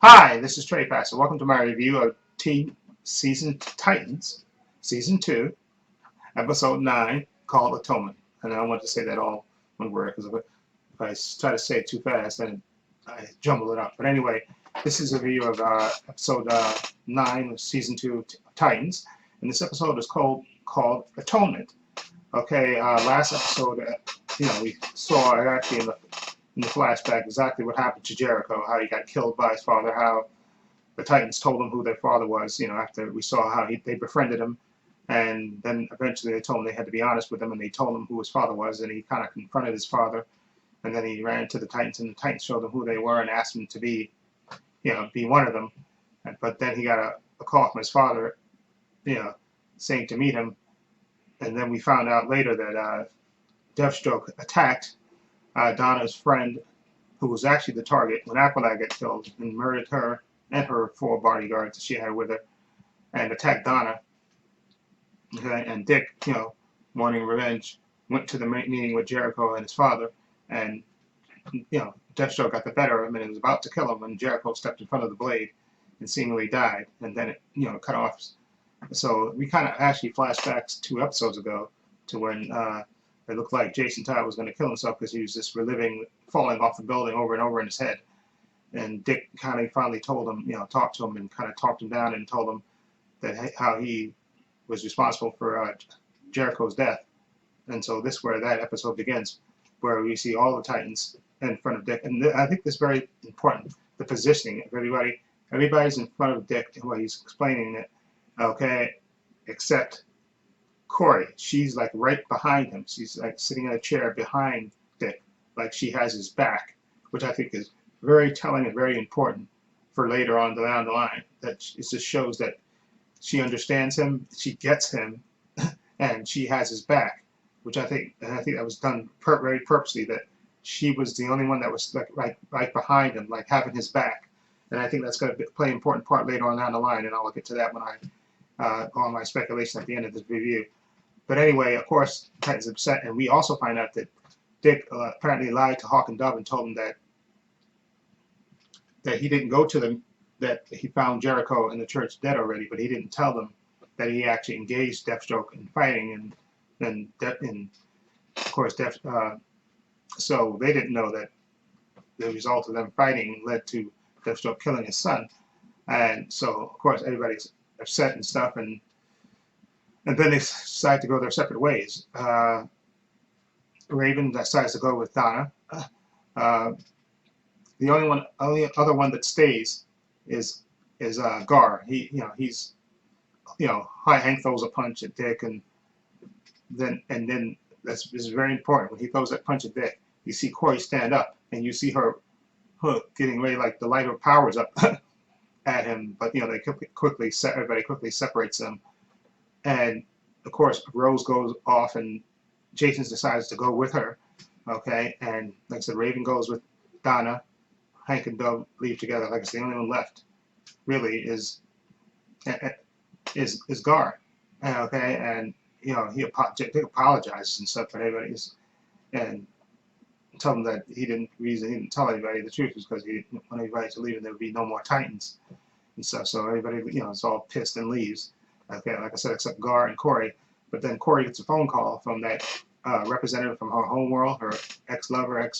Hi, this is Trey Pastor. Welcome to my review of Teen Season Titans, Season 2, Episode 9, called Atonement. And I want to say that all one word because if I try to say it too fast, then I jumble it up. But anyway, this is a review of Episode 9 of Season 2 Titans. And this episode is called Atonement. Okay, last episode, we saw actually in the flashback exactly what happened to Jericho, how he got killed by his father, how the Titans told him who their father was, after we saw how they befriended him. And then eventually they told him they had to be honest with him, and they told him who his father was, and he kind of confronted his father. And then he ran to the Titans, and the Titans showed him who they were and asked him to be one of them. But then he got a call from his father, saying to meet him. And then we found out later that Deathstroke attacked Donna's friend, who was actually the target when Aqualad got killed, and murdered her and her 4 bodyguards that she had with her, and attacked Donna. Okay, and Dick, wanting revenge, went to the meeting with Jericho and his father, and Deathstroke got the better of him and was about to kill him when Jericho stepped in front of the blade and seemingly died, and then it cut off. So we kind of actually flashbacks 2 episodes ago to when it looked like Jason Todd was going to kill himself because he was just reliving falling off the building over and over in his head. And Dick kind of finally told him, talked to him and kind of talked him down and told him that how he was responsible for Jericho's death. And so this is where that episode begins, where we see all the Titans in front of Dick. And I think this is very important, the positioning of everybody. Everybody's in front of Dick while he's explaining it, okay, except Corey. She's like right behind him. She's like sitting in a chair behind Dick, like she has his back, which I think is very telling and very important for later on down the line. That it just shows that she understands him, she gets him, and she has his back, which I think that was done very purposely. That she was the only one that was like right behind him, like having his back. And I think that's going to play an important part later on down the line, and I'll get to that when I go on my speculation at the end of this review. But anyway, of course, Titan's upset, and we also find out that Dick apparently lied to Hawk and Dove and told him that he didn't go to them, that he found Jericho in the church dead already, but he didn't tell them that he actually engaged Deathstroke in fighting, and of course, so they didn't know that the result of them fighting led to Deathstroke killing his son, and so of course everybody's upset and stuff, and then they decide to go their separate ways. Raven decides to go with Donna. The only other one that stays is Gar. He's Hank throws a punch at Dick, and then this is very important. When he throws that punch at Dick, you see Corey stand up, and you see her getting ready, like the light of powers up at him. But they everybody quickly separates them, and of course Rose goes off, and Jason decides to go with her. Okay, and like I said, Raven goes with Donna. Hank and Dove leave together. Like I said, the only one left really is Gar. Okay, and Dick apologizes and stuff, but everybody's and tell him that he didn't tell anybody the truth because he didn't want anybody to leave, and there would be no more Titans and stuff. So everybody is all pissed and leaves. Okay, like I said, except Gar and Corey. But then Corey gets a phone call from that representative from her home world, her ex-lover,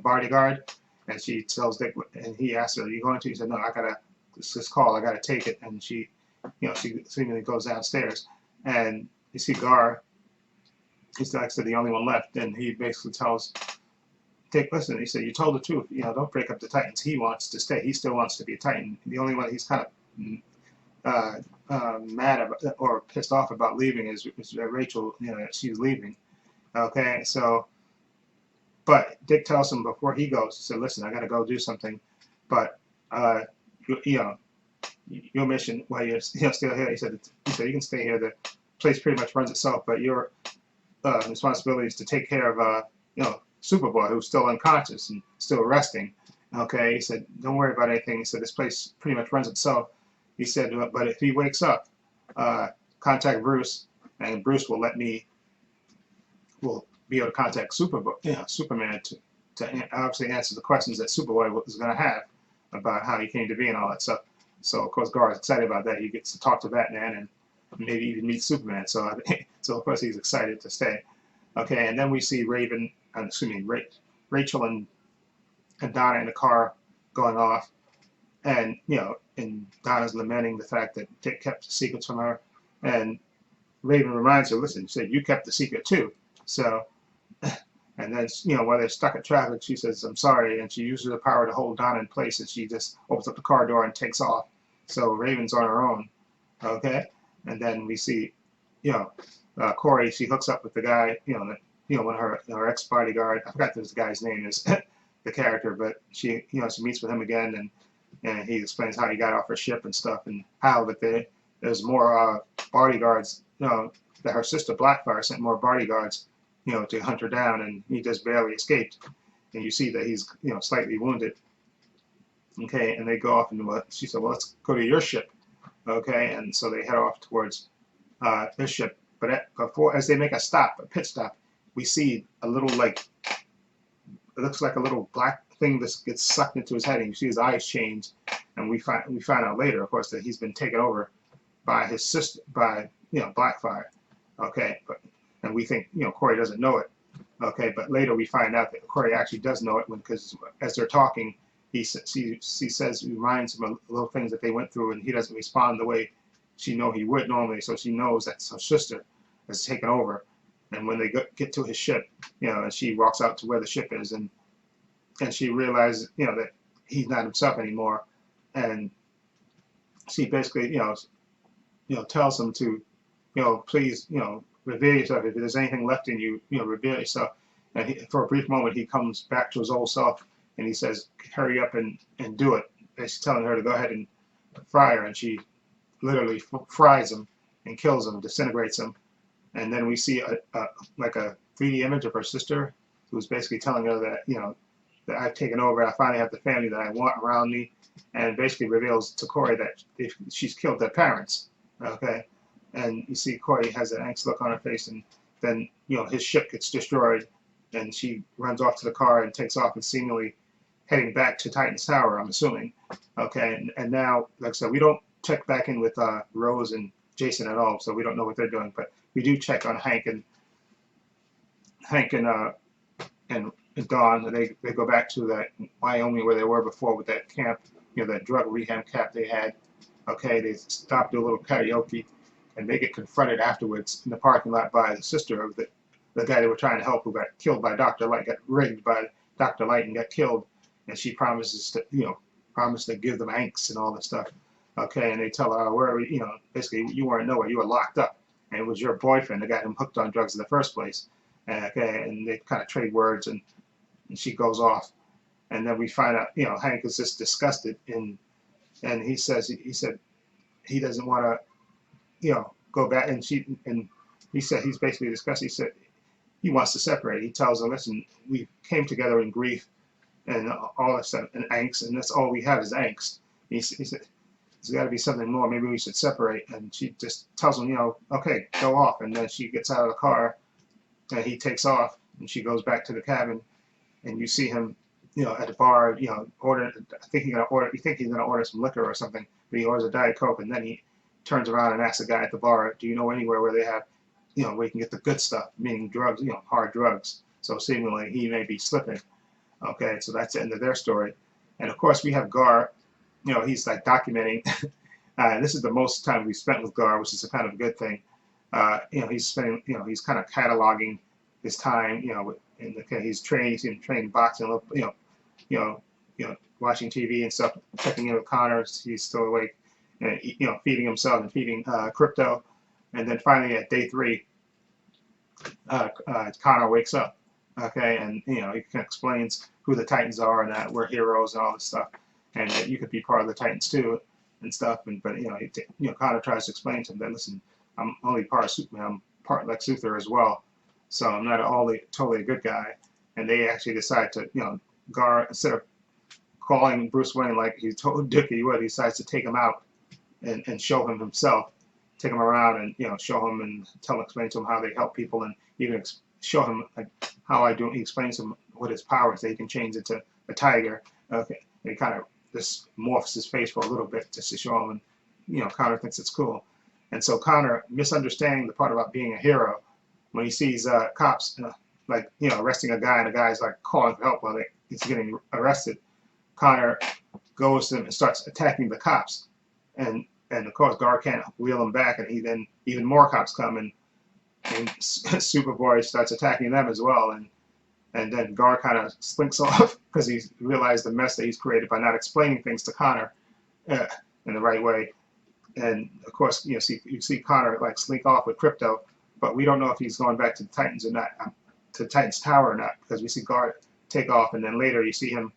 bodyguard. And she tells Dick, and he asks her, "Are you going to?" He said, "No, I gotta. This call, I gotta take it." And she seemingly goes downstairs, and you see Gar. He's like I said, the only one left, and he basically tells Dick, "Listen," he said, "you told the truth. Don't break up the Titans. He wants to stay. He still wants to be a Titan. The only one he's kind of mad about or pissed off about leaving is Rachel. She's leaving. Okay, so." But Dick tells him before he goes, he said, "Listen, I got to go do something, but your mission while you're still here." He said, "You can stay here. The place pretty much runs itself, but your responsibility is to take care of Superboy, who's still unconscious and still resting." Okay, he said, "Don't worry about anything." He said, "This place pretty much runs itself." He said, "But if he wakes up, contact Bruce, and Bruce will be able to contact Superman to obviously answer the questions that Superboy is going to have." about how he came to be and all that stuff. So of course Gar is excited about that. He gets to talk to Batman and maybe even meet Superman. So so of course he's excited to stay. Okay, and then we see Rachel and Donna in the car going off, and and Donna's lamenting the fact that Dick kept the secrets from her, and Raven reminds her, listen, you said you kept the secret too. So, and then while they're stuck at traffic, she says, I'm sorry, and she uses the power to hold Donna in place, and she just opens up the car door and takes off. So Raven's on her own. Okay, and then we see, Corey. She hooks up with the guy, one of her ex bodyguard. I forgot what this guy's name is, the character, but she meets with him again, and he explains how he got off her ship and stuff, and how there's more bodyguards. That her sister Blackfire sent more bodyguards, to hunt her down, and he just barely escaped. And you see that he's slightly wounded. Okay, and they go off, and she said, well, let's go to your ship. Okay, and so they head off towards their ship. But as they make a pit stop, we see a little, like, it looks like a little black thing that gets sucked into his head, and you see his eyes change. And we find out later, of course, that he's been taken over by his sister, by Blackfire. Okay, and we think Corey doesn't know it. Okay, but later we find out that Corey actually does know it, because as they're talking, he reminds him of little things that they went through, and he doesn't respond the way she he would normally. So she knows that her sister has taken over. And when they get to his ship, and she walks out to where the ship is, and she realizes that he's not himself anymore, and she basically tells him to please reveal yourself. If there's anything left in you, reveal yourself. And for a brief moment he comes back to his old self, and he says, hurry up and do it. He's telling her to go ahead and fry her, and she literally fries him and kills him, disintegrates him. And then we see like a 3D image of her sister, who's basically telling her that that I've taken over, I finally have the family that I want around me, and basically reveals to Corey that she's killed their parents. Okay, and you see Corey has an angst look on her face, and then his ship gets destroyed, and she runs off to the car and takes off, and seemingly heading back to Titan's Tower, I'm assuming. Okay, and now, like I said, we don't check back in with Rose and Jason at all, so we don't know what they're doing, but we do check on Hank and Dawn. And they go back to that Wyoming where they were before, with that camp, that drug rehab camp they had. Okay, they stop, do a little karaoke, and they get confronted afterwards in the parking lot by the sister of the guy they were trying to help, who got killed by Dr. Light, got rigged by Dr. Light and got killed. And she promises to give them angst and all this stuff. Okay, and they tell her, where basically you weren't nowhere, you were locked up, and it was your boyfriend that got him hooked on drugs in the first place. Okay, and they kind of trade words, and she goes off, and then we find out Hank is just disgusted, and he said he doesn't want to go back, and he said he's basically disgusted. He said he wants to separate. He tells her, listen, we came together in grief and all that stuff, and angst, and that's all we have is angst. He said there's got to be something more. Maybe we should separate. And she just tells him, okay, go off. And then she gets out of the car, and he takes off, and she goes back to the cabin, and you see him, at the bar, ordering. I think you think he's gonna order some liquor or something, but he orders a Diet Coke, and then he turns around and asks the guy at the bar, do you know anywhere where they have, where you can get the good stuff, meaning drugs, hard drugs. So seemingly he may be slipping. Okay, so that's the end of their story. And of course we have Gar, he's like documenting. This is the most time we spent with Gar, which is a kind of a good thing. He's spending, he's kind of cataloging his time, he's training boxing, watching TV and stuff, checking in with Connor, he's still awake, and feeding himself and feeding Crypto. And then finally at day 3, Connor wakes up. Okay, and he explains who the Titans are, and that we're heroes and all this stuff, and that you could be part of the Titans too, and stuff. But Connor tries to explain to him that, listen, I'm only part of Superman, I'm part Lex Luthor as well, so I'm not totally a good guy. And they actually decide to, Gar, instead of calling Bruce Wayne like he told Dick he would, he decides to take him out and show him himself, take him around and show him and explain to him how they help people, and even show him like how he explains to him what his powers, that he can change into a tiger. Okay, and he kind of just morphs his face for a little bit just to show him, and Connor thinks it's cool. And so Connor, misunderstanding the part about being a hero, when he sees cops like arresting a guy, and the guy's like calling for help while he's getting arrested, Connor goes to them and starts attacking the cops, and of course Gar can't wheel him back, and then even more cops come, and Superboy starts attacking them as well, and then Gar kind of slinks off because he's realized the mess that he's created by not explaining things to Connor in the right way. And of course, you see Connor like slink off with Crypto, but we don't know if he's going back to the Titans or not, to Titans Tower or not, because we see Gar take off, and then later you see him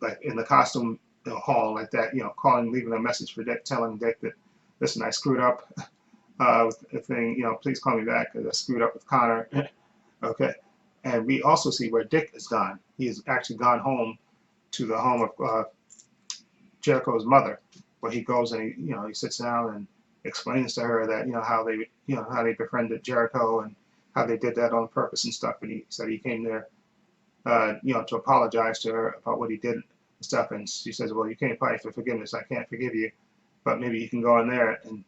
like in the costume hall like that, leaving a message for Dick, telling Dick that, listen, I screwed up with the thing, please call me back because I screwed up with Connor. Okay. And we also see where Dick is gone. He has actually gone home to the home of Jericho's mother, where he goes and he sits down and explains to her that how they befriended Jericho and how they did that on purpose and stuff. And he said he came there, to apologize to her about what he did and stuff. And she says, well, you can't apply for forgiveness. I can't forgive you, but maybe you can go in there and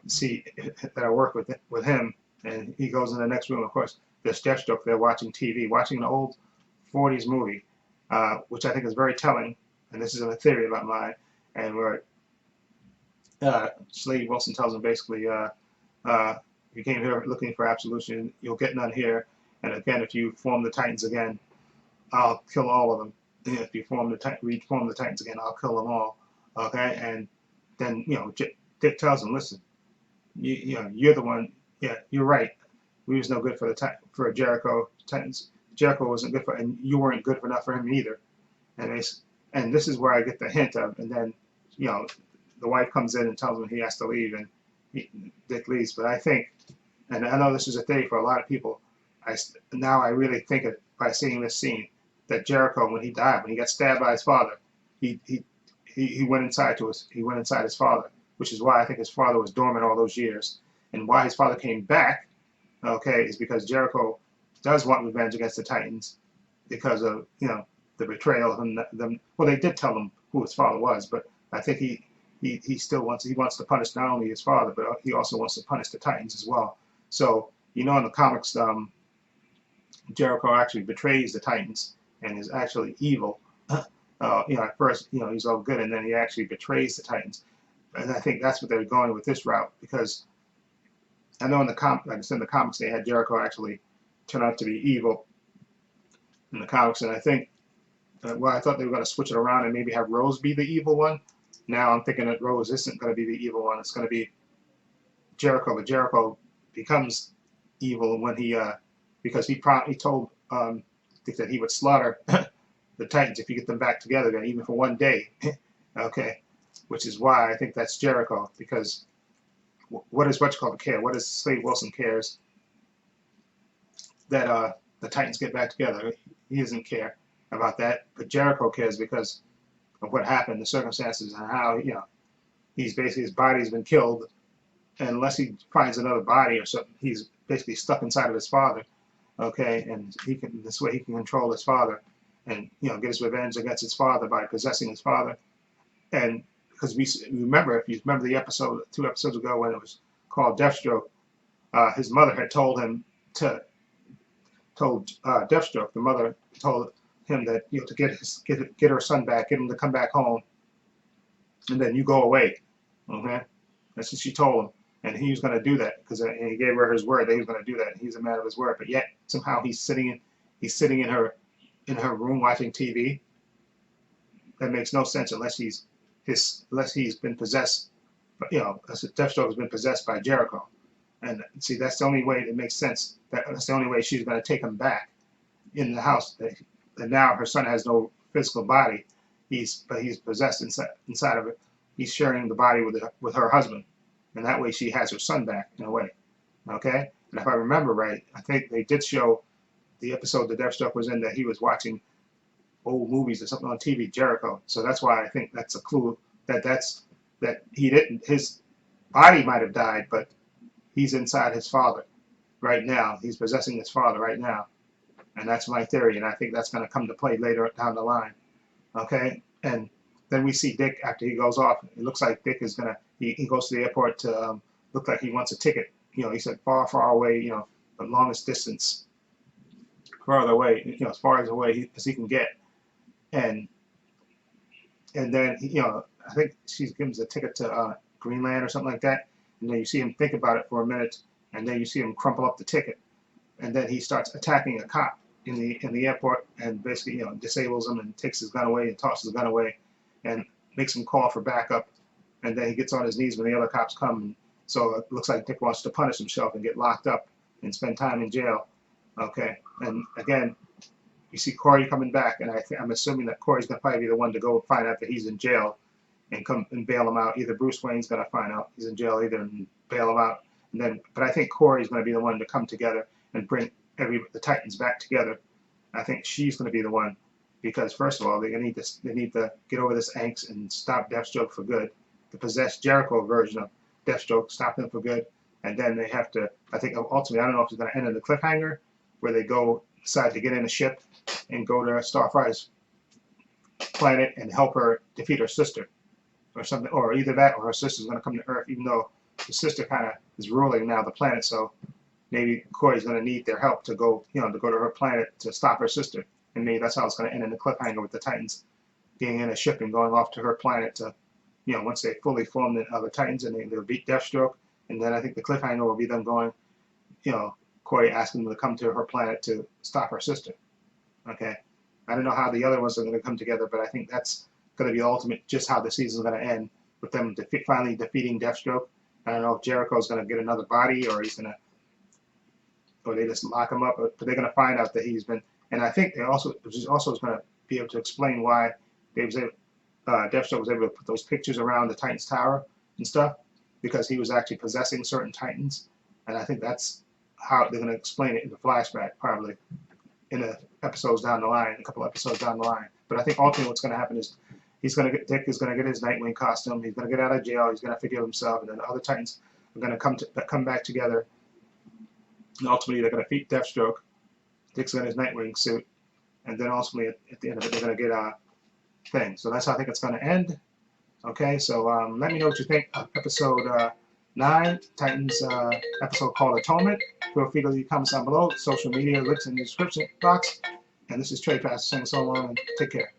see that I work with him. And he goes in the next room. Of course, there's Deathstroke there watching TV, watching an old 40s movie, which I think is very telling. And this is a theory about mine. And where Slade Wilson tells him basically, you came here looking for absolution, you'll get none here. And again, if you form the Titans again, I'll kill all of them. And if you reform the Titans again, I'll kill them all. Okay, and then Dick tells him, listen, you're the one. Yeah, you're right. We was no good for Jericho. Titans. Jericho wasn't good for, and you weren't good enough for him either. And this is where I get the hint of. And then the wife comes in and tells him he has to leave, and Dick leaves. But I think, and I know this is a theory for a lot of people, now I really think it by seeing this scene, that Jericho, when he died, when he got stabbed by his father, he went inside his father, which is why I think his father was dormant all those years, and why his father came back. Okay, is because Jericho does want revenge against the Titans because of the betrayal of them. Well, they did tell him who his father was, but I think he still wants to punish not only his father, but he also wants to punish the Titans as well. So in the comics, Jericho actually betrays the Titans and is actually evil. At first, he's all good, and then he actually betrays the Titans. And I think that's what they're going with this route, because I know in the comics they had Jericho actually turn out to be evil in the comics, and I think, I thought they were going to switch it around and maybe have Rose be the evil one. Now I'm thinking that Rose isn't going to be the evil one. It's going to be Jericho, but Jericho becomes evil when because he told Dick that he would slaughter the Titans if you get them back together, then even for one day. Okay, which is why I think that's Jericho, because what does care? What does Slade Wilson cares that the Titans get back together? He doesn't care about that, but Jericho cares because of what happened, the circumstances, and how he's basically, his body's been killed, and unless he finds another body or something, he's basically stuck inside of his father. Okay, and this way he can control his father, and get his revenge against his father by possessing his father. And because if you remember the episode 2 episodes ago when it was called Deathstroke, his mother had told Deathstroke, the mother told him that to get her son back, get him to come back home, and then you go away. Okay, that's what she told him, and he was going to do that because he gave her his word that he was going to do that. And he's a man of his word, but yet somehow he's sitting in her room watching TV. That makes no sense unless he's been possessed. Deathstroke has been possessed by Jericho, and see, that's the only way it makes sense. That's the only way she's going to take him back in the house. And now her son has no physical body. But he's possessed inside of it. He's sharing the body with her husband, and that way she has her son back in a way. Okay, and if I remember right, I think they did show the episode that Deathstroke was in, that he was watching old movies or something on TV, Jericho. So that's why I think that's a clue that he didn't. His body might have died, but he's inside his father right now. He's possessing his father right now, and that's my theory. And I think that's going to come to play later down the line. Okay, and then we see Dick after he goes off. It looks like Dick is gonna. He goes to the airport to look like he wants a ticket. You know, he said far, far away. You know, the longest distance, farther away. You know, as far as away as he can get. And then you know, I think she gives a ticket to Greenland or something like that. And then you see him think about it for a minute, and then you see him crumple up the ticket, and then he starts attacking a cop in the airport, and basically, you know, disables him and takes his gun away and tosses the gun away, and makes him call for backup. And then he gets on his knees when the other cops come. So it looks like Dick wants to punish himself and get locked up and spend time in jail. Okay, and again, you see Corey coming back, and I'm assuming that Corey's gonna probably be the one to go find out that he's in jail and come and bail him out. Either Bruce Wayne's gonna find out he's in jail, either and bail him out, and then. But I think Corey's gonna be the one to come together and bring the Titans back together. I think she's gonna be the one, because first of all, they need to get over this angst and stop Deathstroke for good. The possessed Jericho version of Deathstroke, stop him for good, and then they have to. I think ultimately, I don't know if it's gonna end in the cliffhanger where they decide to get in a ship and go to Starfire's planet and help her defeat her sister or something, or either that or her sister's going to come to Earth, even though the sister kind of is ruling now the planet. So maybe Corey's going to need their help to go, you know, to go to her planet to stop her sister, and maybe that's how it's going to end in the cliffhanger with the Titans being in a ship and going off to her planet to, you know, once they fully form the Titans and they'll beat Deathstroke, and then I think the cliffhanger will be them going, you know, Corey asking them to come to her planet to stop her sister. Okay, I don't know how the other ones are going to come together, but I think that's going to be ultimate, just how the season's going to end, with them finally defeating Deathstroke. I don't know if Jericho's going to get another body, or he's going to, or they just lock him up, but they're going to find out that he's been. And I think they also, which is also going to be able to explain why Deathstroke was able to put those pictures around the Titans Tower and stuff, because he was actually possessing certain Titans, and I think that's how they're going to explain it in the flashback, probably in a episodes down the line, a couple episodes down the line. But I think ultimately what's going to happen is Dick is going to get his Nightwing costume. He's going to get out of jail. He's going to forgive himself, and then the other Titans are going to come back together. And ultimately, they're going to defeat Deathstroke. Dick's got his Nightwing suit, and then ultimately at the end of it, they're going to get a thing. So that's how I think it's going to end. Okay, so let me know what you think of episode 9, Titans episode called Atonement. Feel free to leave comments down below. Social media links in the description box. And this is Trey Pastor saying so long and take care.